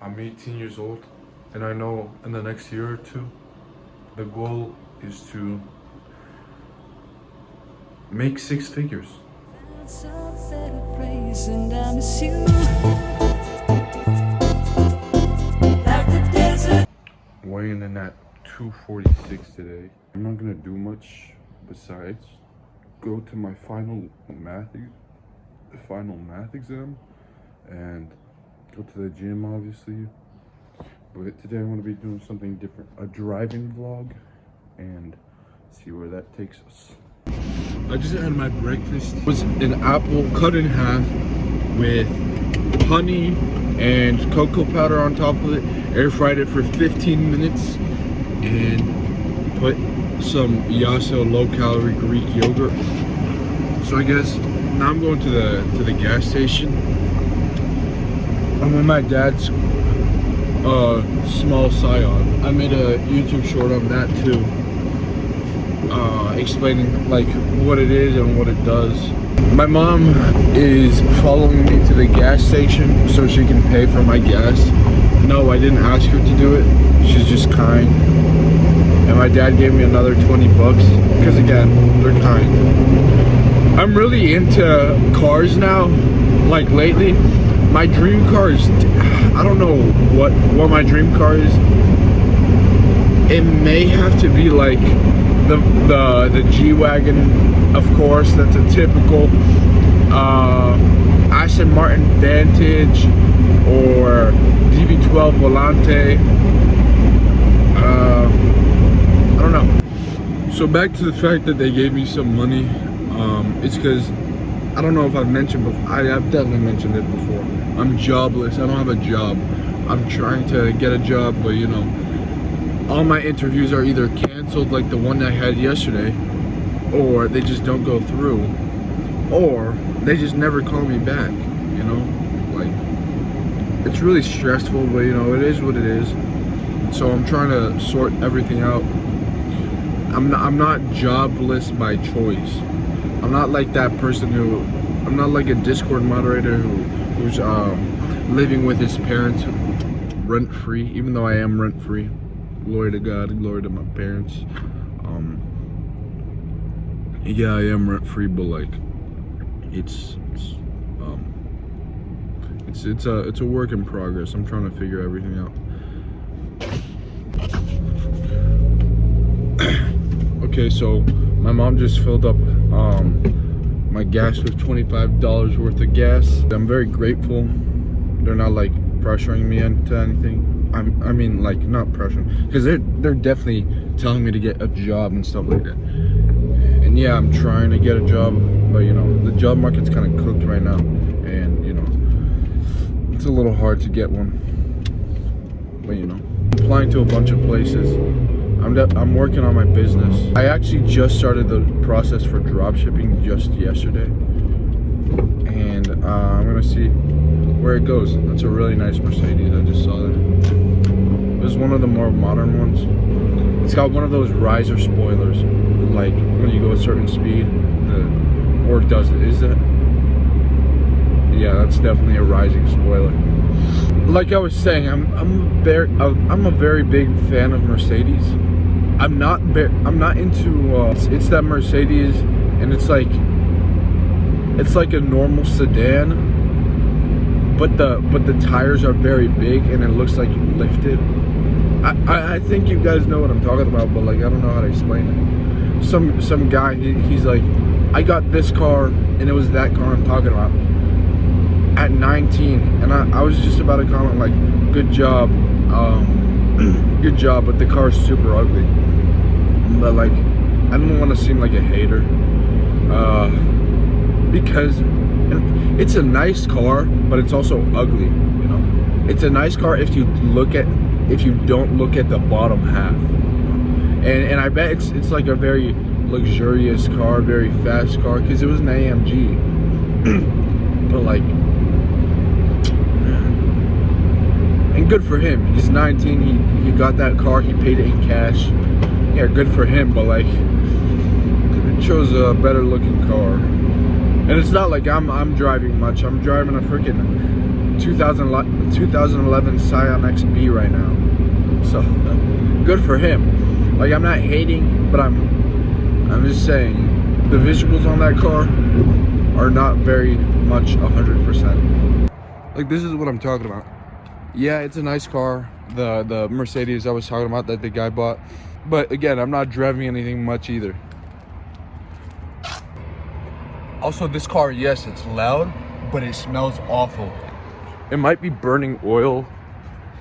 I'm 18 years old, and I know in the next year or two, the goal is to make six figures. Weighing in at 246 today. I'm not gonna do much besides go to my final math exam and go to the gym, obviously. But today I'm gonna be doing something different, a driving vlog, and see where that takes us. I just had my breakfast. It was an apple cut in half with honey and cocoa powder on top of it. Air fried it for 15 minutes and put some Yasso low-calorie Greek yogurt. So I guess now I'm going to the gas station. I'm with my dad's small Scion. I made a YouTube short on that too, explaining like what it is and what it does. My mom is following me to the gas station so she can pay for my gas. No, I didn't ask her to do it. She's just kind. And my dad gave me another 20 bucks because again, they're kind. I'm really into cars now. Like lately, my dream car is, I don't know what my dream car is. It may have to be like the G-Wagon, of course. That's a typical Aston Martin Vantage or DB12 Volante. I don't know. So back to the fact that they gave me some money. It's because I don't know if I've mentioned before. I've definitely mentioned it before. I'm jobless. I don't have a job. I'm trying to get a job, but you know, all my interviews are either canceled, like the one I had yesterday, or they just don't go through, or they just never call me back. You know, like it's really stressful, but you know, it is what it is. So I'm trying to sort everything out. I'm not jobless by choice. I'm not like that person I'm not like a Discord moderator who's living with his parents rent free, even though I am rent free. Glory to God, glory to my parents. Yeah, I am rent free, but like it's a work in progress. I'm trying to figure everything out. Okay, so my mom just filled up my gas with $25 worth of gas. I'm very grateful. They're not like pressuring me into anything. I mean like not pressuring, because they're definitely telling me to get a job and stuff like that. And yeah, I'm trying to get a job, but you know, the job market's kind of cooked right now, and you know, it's a little hard to get one. But you know, applying to a bunch of places. I'm working on my business. I actually just started the process for dropshipping just yesterday, and I'm gonna see where it goes. That's a really nice Mercedes. I just saw that. It was one of the more modern ones. It's got one of those riser spoilers, like when you go a certain speed, or does it? Is that? Yeah, that's definitely a rising spoiler. Like I was saying, I'm a very big fan of Mercedes. I'm not into it's that Mercedes, and it's like a normal sedan, but the tires are very big and it looks like you lifted. I think you guys know what I'm talking about, but like I don't know how to explain it. Some guy, he's like, I got this car and it was that car I'm talking about at 19, and I was just about to comment like, good job, good job, but the car is super ugly. But like, I don't want to seem like a hater, because it's a nice car, but it's also ugly. You know, it's a nice car if you don't look at the bottom half. And I bet it's like a very luxurious car, very fast car, because it was an AMG. But like, and good for him. He's 19. He got that car. He paid it in cash. Yeah, good for him. But like, it chose a better looking car. And it's not like I'm driving much. I'm driving a freaking 2011 Scion XB right now. So good for him. Like, I'm not hating, but I'm just saying the visuals on that car are not very much 100%. Like, this is what I'm talking about. Yeah, it's a nice car, the Mercedes I was talking about that the guy bought, but again, I'm not driving anything much either. Also, this car, yes, it's loud, but it smells awful. It might be burning oil,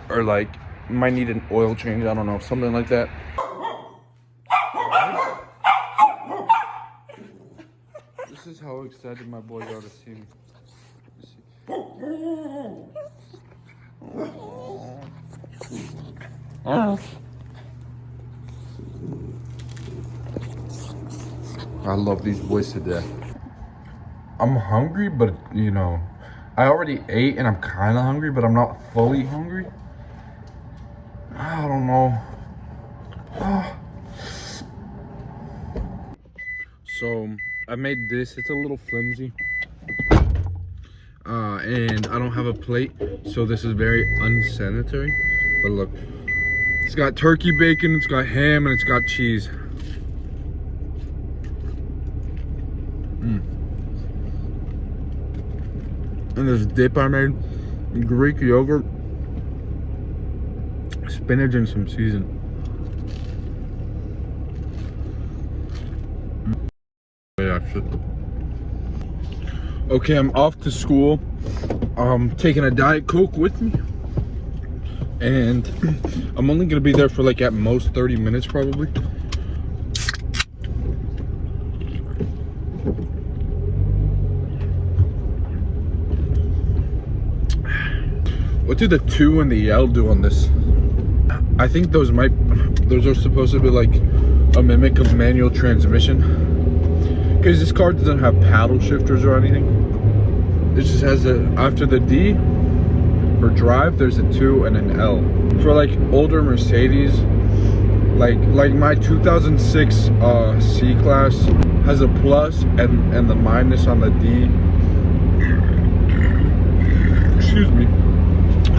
or like might need an oil change, I don't know, something like that. This is how excited my boys are to see me. I love these boys to death. I'm hungry, but you know, I already ate and I'm kind of hungry, but I'm not fully hungry. I don't know. So I made this. It's a little flimsy. And I don't have a plate, so this is very unsanitary. But look, it's got turkey bacon, it's got ham, and it's got cheese. And this dip I made, Greek yogurt, spinach, and some seasoning. Yeah, okay, I'm off to school. I'm taking a Diet Coke with me. And I'm only gonna be there for like at most 30 minutes probably. What do the 2 and the L do on this? I think those are supposed to be like a mimic of manual transmission. Because this car doesn't have paddle shifters or anything. It just has after the D for drive, there's a 2 and an L. For like older Mercedes, like my 2006 C-Class has a plus and the minus on the D. Excuse me.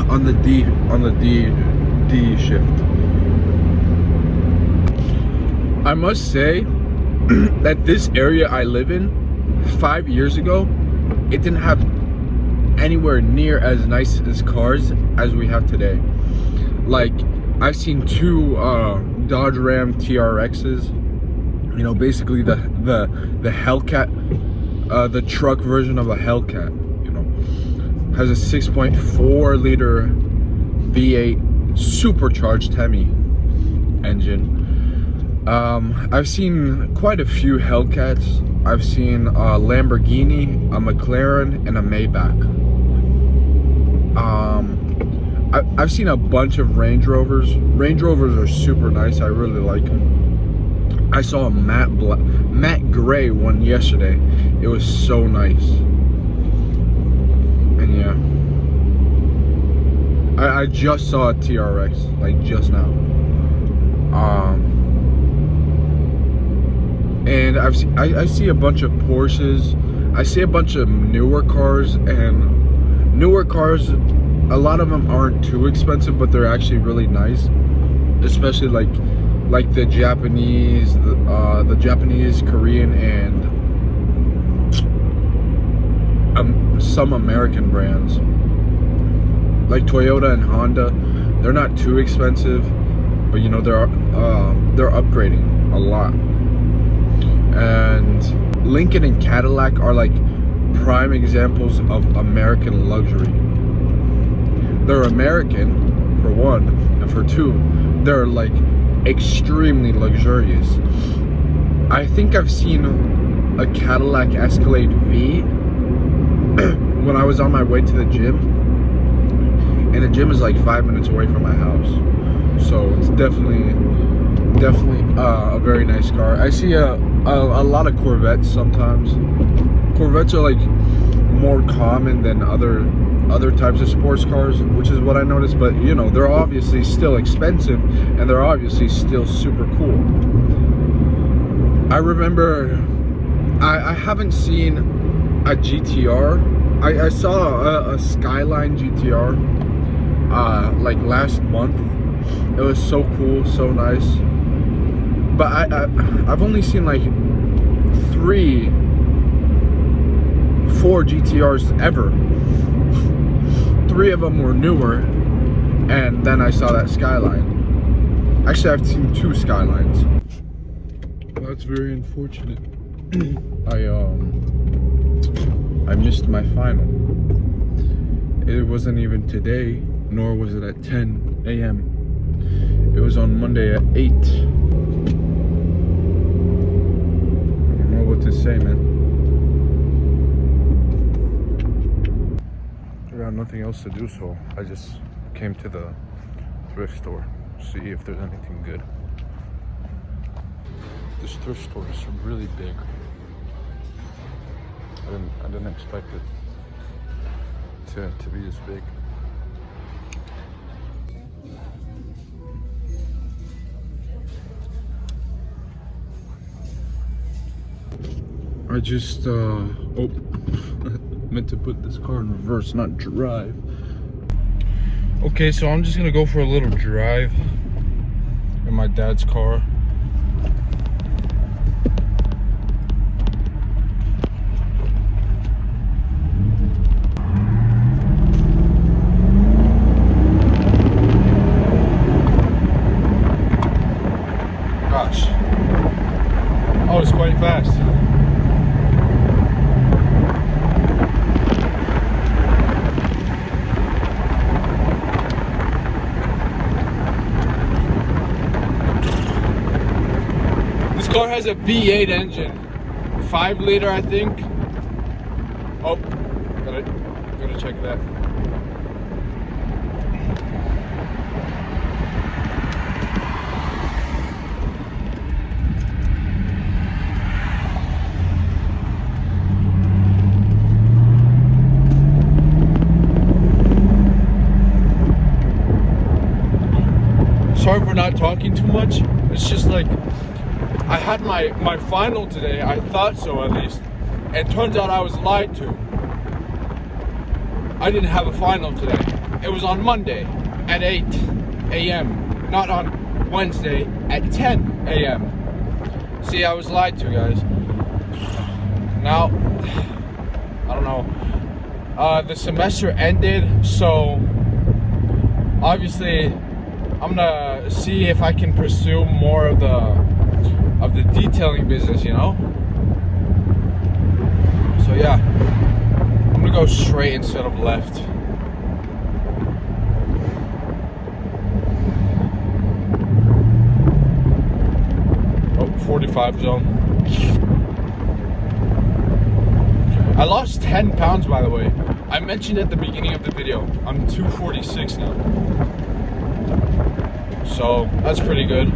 On the D shift. I must say that this area I live in 5 years ago, it didn't have anywhere near as nice as cars as we have today. Like, I've seen 2 Dodge Ram TRXs, you know, basically the Hellcat, the truck version of a Hellcat, you know, has a 6.4 liter V8 supercharged Hemi engine. I've seen quite a few Hellcats. I've seen a Lamborghini, a McLaren, and a Maybach. I've seen a bunch of Range Rovers. Range Rovers are super nice. I really like them. I saw a matte gray one yesterday. It was so nice. And yeah, I just saw a TRX, like just now. And I see a bunch of Porsches. I see a bunch of newer cars, and newer cars, a lot of them aren't too expensive, but they're actually really nice. Especially like the Japanese, the Japanese, Korean, and some American brands. Like Toyota and Honda, they're not too expensive, but you know, they're upgrading a lot. And Lincoln and Cadillac are like prime examples of American luxury. They're American, for one, and for two, they're like extremely luxurious. I think I've seen a Cadillac Escalade V when I was on my way to the gym, and the gym is like 5 minutes away from my house, so it's definitely a very nice car. I see a lot of Corvettes sometimes. Corvettes are like more common than other types of sports cars, which is what I noticed, but you know, they're obviously still expensive and they're obviously still super cool. I remember I haven't seen a GTR I saw a Skyline GTR like last month. It was so cool, so nice. But I've only seen like 4 GTRs ever. 3 of them were newer, and then I saw that Skyline. Actually, I've seen 2 Skylines. Well, that's very unfortunate. I missed my final. It wasn't even today, nor was it at 10 a.m. It was on Monday at 8. I don't know what to say, man. I got nothing else to do, so I just came to the thrift store to see if there's anything good. This thrift store is really big. I didn't expect it to be this big. I just meant to put this car in reverse, not drive. Okay, so I'm just gonna go for a little drive in my dad's car. Gosh. Oh, it's quite fast. This car has a V8 engine, 5 liter, I think. Oh, gotta check that. Sorry for not talking too much. It's just like, I had my final today. I thought so, at least. And turns out I was lied to. I didn't have a final today. It was on Monday at 8 a.m. Not on Wednesday at 10 a.m. See, I was lied to, guys. Now, I don't know. The semester ended, so obviously I'm gonna see if I can pursue more of the detailing business, you know? So yeah, I'm gonna go straight instead of left. Oh, 45 zone. I lost 10 pounds, by the way. I mentioned at the beginning of the video, I'm 246 now. So that's pretty good.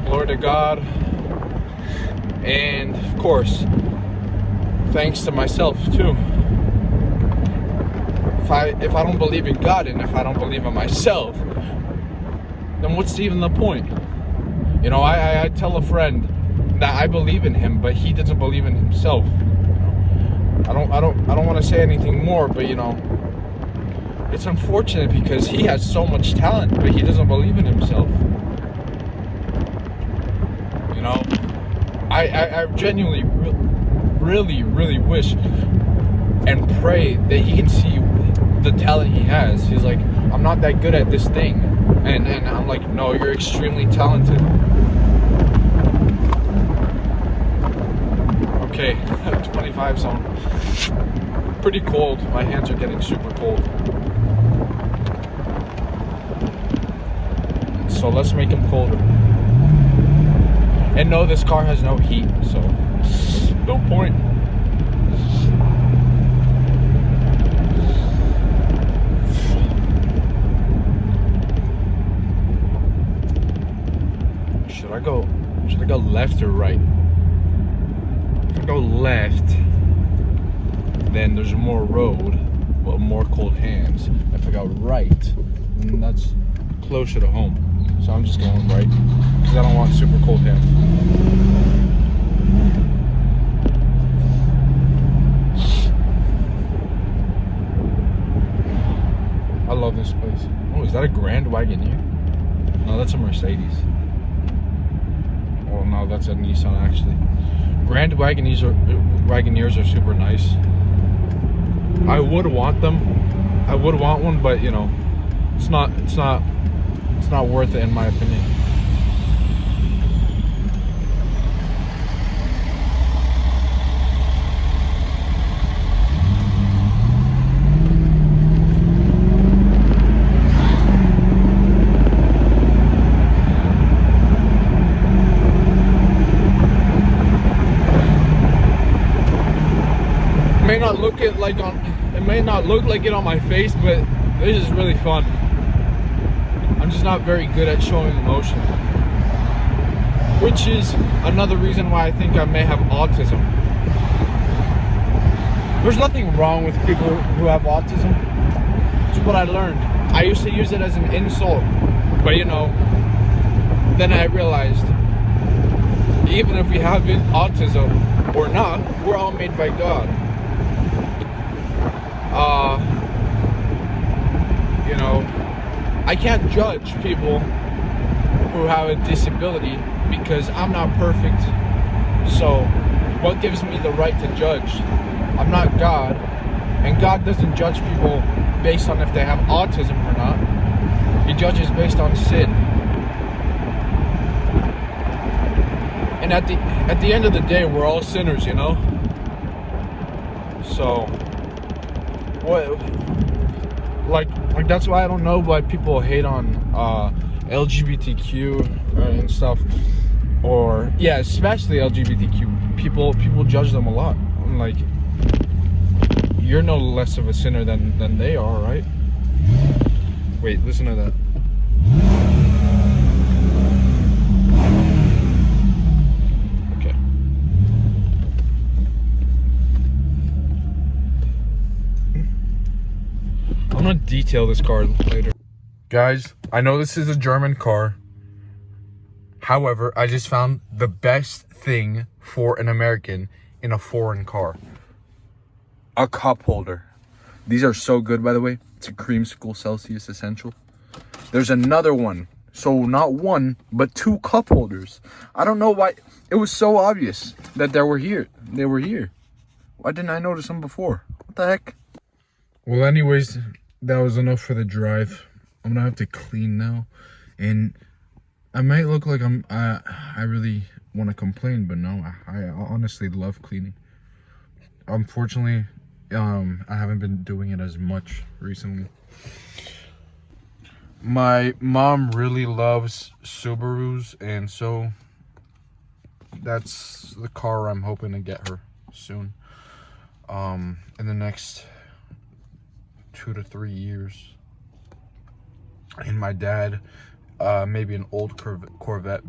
Glory to God. And of course, thanks to myself too. If I don't believe in God and if I don't believe in myself, then what's even the point? You know, I tell a friend that I believe in him, but he doesn't believe in himself. I don't want to say anything more, but you know, it's unfortunate because he has so much talent, but he doesn't believe in himself. You know, I genuinely, really wish and pray that he can see the talent he has. He's like, I'm not that good at this thing. And I'm like, no, you're extremely talented. Okay, 25 zone. Pretty cold. My hands are getting super cold. So let's make them colder. And no, this car has no heat, so no point. Should I go left or right? If I go left, then there's more road, well, more cold hands. If I go right, then that's closer to home. So I'm just going right, because I don't want super cold hands. love this place. Oh, is that a Grand Wagoneer? No, that's a Mercedes. Well, no, that's a Nissan actually. Grand Wagoneers are super nice. I would want them. I would want one, but you know, it's not worth it in my opinion. It may not look like it on my face, but this is really fun. I'm just not very good at showing emotion, which is another reason why I think I may have autism. There's nothing wrong with people who have autism. It's what I learned. I used to use it as an insult, but you know, then I realized even if we have autism or not, we're all made by God. You know, I can't judge people who have a disability because I'm not perfect. So what gives me the right to judge? I'm not God, and God doesn't judge people based on if they have autism or not. He judges based on sin. And at the end of the day, we're all sinners, you know? So what, like that's why I don't know why people hate on LGBTQ and stuff, or yeah, especially LGBTQ people judge them a lot. Like, you're no less of a sinner than they are, right? Wait, listen to that. Okay. I'm gonna detail this car later. Guys, I know this is a German car. However, I just found the best thing for an American in a foreign car. A cup holder. These are so good, by the way. It's a Creamsicle Celsius Essential. There's another one. So not one, but two cup holders. I don't know why. It was so obvious that they were here. They were here. Why didn't I notice them before? What the heck? Well, anyways, that was enough for the drive. I'm gonna have to clean now, and I might look like I really want to complain, but no, I honestly love cleaning. Unfortunately, I haven't been doing it as much recently. My mom really loves Subarus, and so that's the car I'm hoping to get her soon. In the next 2 to 3 years. And my dad, maybe an old Corvette.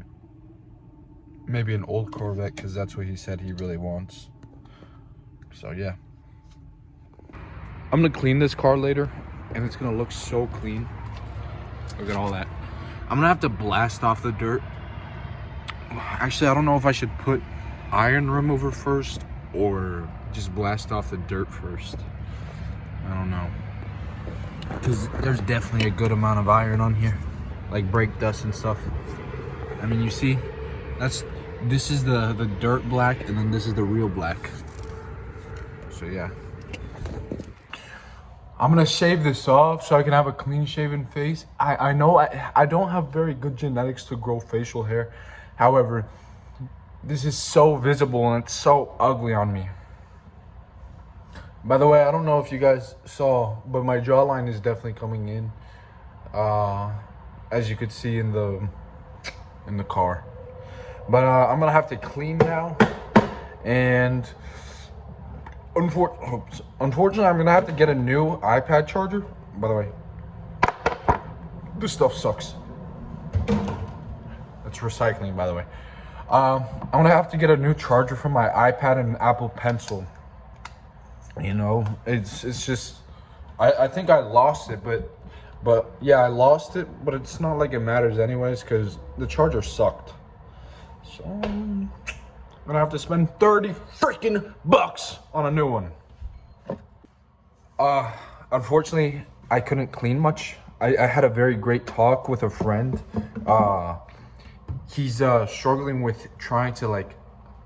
Maybe an old Corvette, because that's what he said he really wants. So yeah. I'm gonna clean this car later, and it's gonna look so clean. Look at all that. I'm gonna have to blast off the dirt. Actually, I don't know if I should put iron remover first or just blast off the dirt first. I don't know. Because there's definitely a good amount of iron on here, like brake dust and stuff. I mean, you see, this is the dirt black, and then this is the real black. So yeah, I'm gonna shave this off so I can have a clean shaven face. I know I don't have very good genetics to grow facial hair. However, this is so visible and it's so ugly on me. By the way, I don't know if you guys saw, but my jawline is definitely coming in, as you could see in the car. But I'm gonna have to clean now, and unfortunately, I'm gonna have to get a new iPad charger. By the way, this stuff sucks. It's recycling, by the way. I'm gonna have to get a new charger for my iPad and Apple Pencil. You know, it's just, I think I lost it, but yeah, I lost it, but it's not like it matters anyways, because the charger sucked. So I'm gonna have to spend 30 freaking bucks on a new one. Unfortunately, I couldn't clean much. I had a very great talk with a friend. He's struggling with trying to like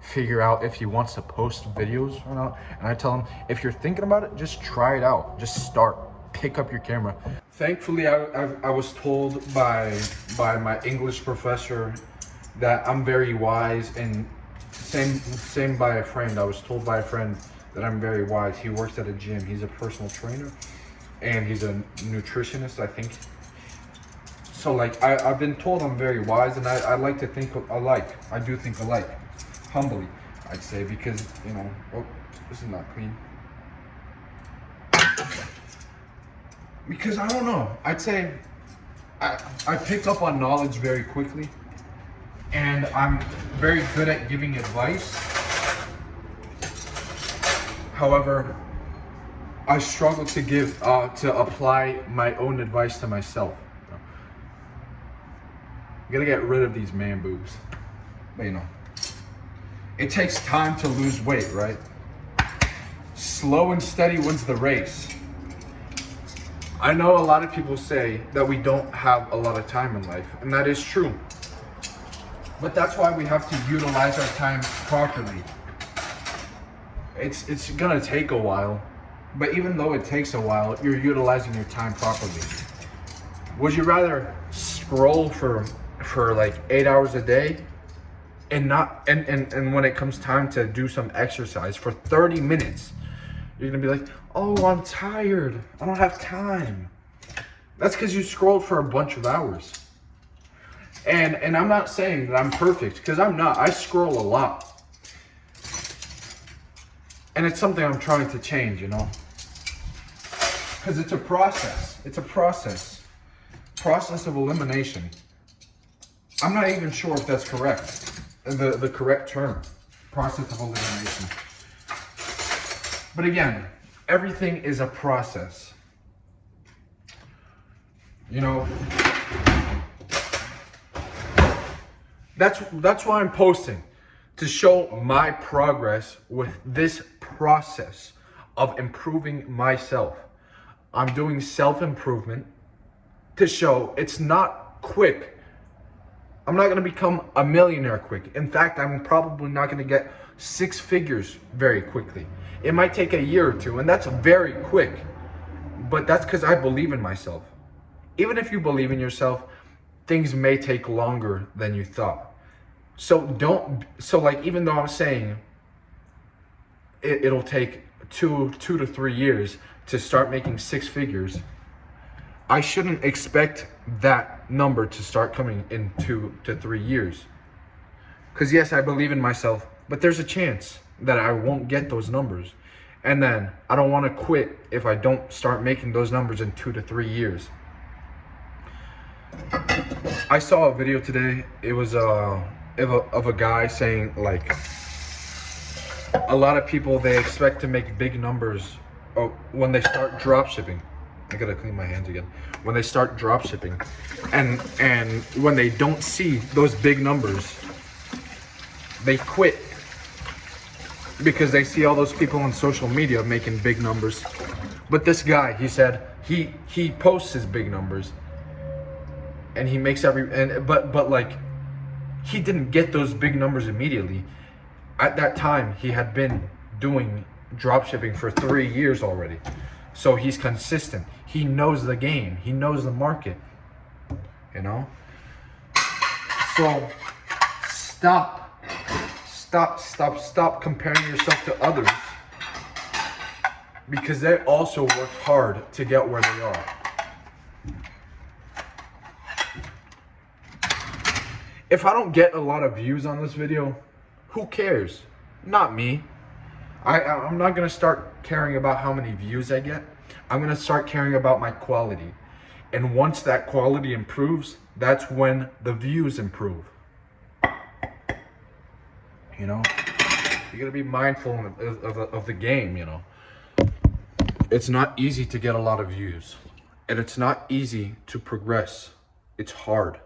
figure out if he wants to post videos or not. And I tell him, if you're thinking about it, just try it out. Just start. Pick up your camera. Thankfully, I was told by my English professor that I'm very wise, and same by a friend. I was told by a friend that I'm very wise. He works at a gym. He's a personal trainer, and he's a nutritionist, I think. So like I've been told I'm very wise, and I like to think alike. I do think alike, humbly, I'd say, because you know. Oh, this is not clean. Because I don't know. I'd say I pick up on knowledge very quickly, and I'm very good at giving advice. However, I struggle to apply my own advice to myself. You gotta get rid of these man boobs. But you know, it takes time to lose weight, right? Slow and steady wins the race. I know a lot of people say that we don't have a lot of time in life, and that is true. But that's why we have to utilize our time properly. It's gonna take a while, but even though it takes a while, you're utilizing your time properly. Would you rather scroll for like 8 hours a day and when it comes time to do some exercise for 30 minutes, you're gonna be like, oh, I'm tired, I don't have time. That's because you scrolled for a bunch of hours. And I'm not saying that I'm perfect, because I'm not. I scroll a lot. And it's something I'm trying to change, you know? Because it's a process. It's a process. Process of elimination. I'm not even sure if that's correct. The correct term. Process of elimination. But again, everything is a process. You know, that's why I'm posting, to show my progress with this process of improving myself. I'm doing self-improvement to show it's not quick. I'm not gonna become a millionaire quick. In fact, I'm probably not gonna get 6 figures very quickly. It might take a year or two, and that's very quick. But that's because I believe in myself. Even if you believe in yourself, things may take longer than you thought. So like, even though I'm saying it'll take two to 3 years to start making 6 figures, I shouldn't expect that number to start coming in 2 to 3 years. Because yes, I believe in myself, but there's a chance that I won't get those numbers. And then I don't want to quit if I don't start making those numbers in 2 to 3 years. I saw a video today. It was of a guy saying, like, a lot of people, they expect to make big numbers when they start drop shipping. I gotta clean my hands again. When they start drop shipping, and when they don't see those big numbers, they quit, because they see all those people on social media making big numbers. But this guy, he said he posts his big numbers, and he makes but like, he didn't get those big numbers immediately. At that time, he had been doing drop shipping for 3 years already. So he's consistent. He knows the game. He knows the market. You know? So stop comparing yourself to others, because they also worked hard to get where they are. If I don't get a lot of views on this video, who cares? Not me. I'm not gonna start caring about how many views I get. I'm gonna start caring about my quality. And once that quality improves, that's when the views improve. You know? You gotta be mindful of the game, you know? It's not easy to get a lot of views. And it's not easy to progress. It's hard.